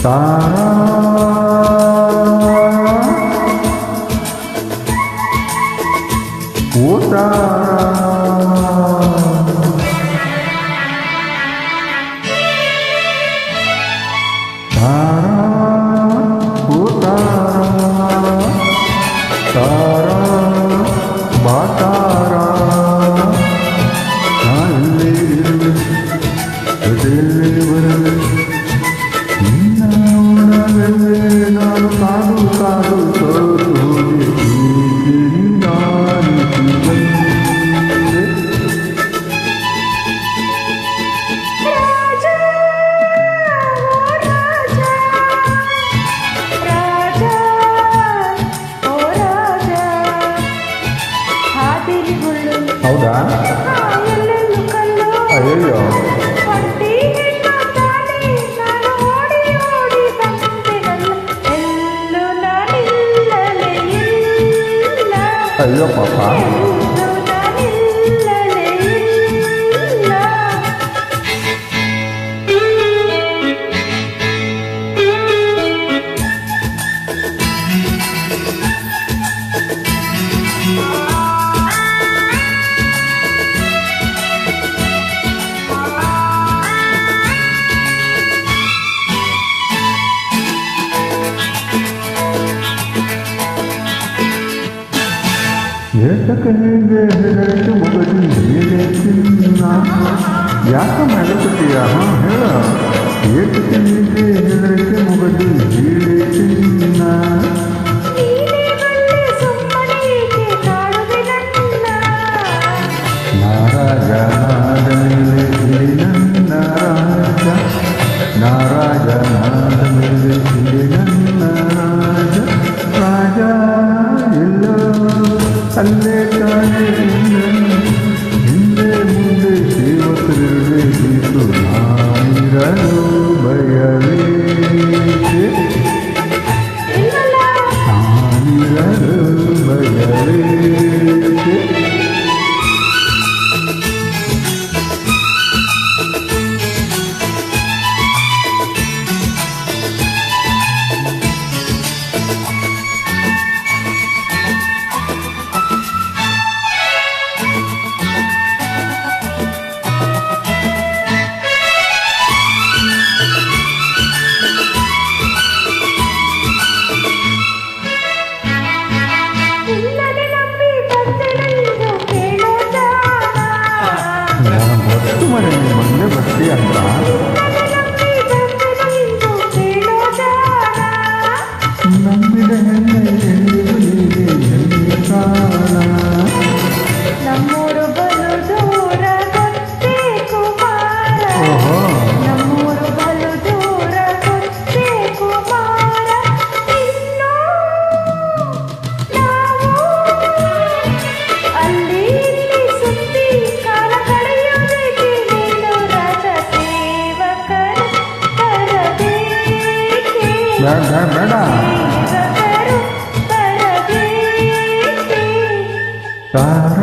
ತಾರಾ ಓ ತಾರಾ ತಾರಾ ಓ ತಾರಾ ತಾರಾ ಬಾ ತಾರಾ ನಾನಲ್ಲಿ ಜೊತೆಯಲ್ಲಿ ಬರಲಿ ನಿನ್ನ ನೋಡಲೇ ನಾನು ಕಾದು ಕಾದು ಸೋತು ಹೋದೆ ಹೌದಾ ಅಯ್ಯೋ ಅಯ್ಯೋ ಪಾಪ ಏತಕ್ಕೆ ಹೀಗೆ ಹೆದರಿಕೆ ಮುಗದಿ ಮೇಲೆ ಚಿನ್ನ ಯಾಕ ಮೆಲಕುತ್ತೀಯ ಹೇಳ ಏತಕ್ಕೆ ಹೀಗೆ ಹೆದರಿಕೆ ಮುಗದಿ ಮೇಲೆ ಚಿನ್ನ ನಾರಾಜನಾದ ಮೇಲೆ ಇಲ್ಲಿ ನನ್ನ ರಾಜ ನಾರಾಜನಾದ ಮೇಲೆ ಇಲ್ಲಿ ನನ್ನ ರಾಜ ರಾಜ ಎಲ್ಲೋ ಅಲ್ಲೇ ತಾನೇ ಹಿಂದೆ ಮುಂದೆ ಸೇವಕರಿರಬೇಕಿತ್ತು ನಾನಿರಲು ಭಯವೇಕೆ ನಾನಿರಲು ಭಯವೇಕೆ ಗೊತ್ತು ಮನೆ ಮೊನ್ನೆ ಬರ್ತಿ ಅಂತ ನಂಬಿದ ಹೆಣ್ಣೆ ಎಂದಿಗೂ ನೀನೆ ಎಲ್ಲಿ ಕಾಣ ನಮ್ಮೂರು ಬಲು ದೂರ ಗೊತ್ತೇ ಕುಮಾರ ನಮ್ಮೂರು ಬಲು ದೂರ ಗೊತ್ತೇ ಕುಮಾರ ಇನ್ನು ನಾವು ಅಲ್ಲಿ ಇಲ್ಲಿ ಸುತ್ತಿ ಕಾಲ ಕಳೆಯೋದಕ್ಕೆ ನೀನು ರಾಜ ಸೇವಕರ ತರಬೇಕೆ ಬೇಡ ಸೇವಕರು ತರಬೇಕೆ ತಾರಾ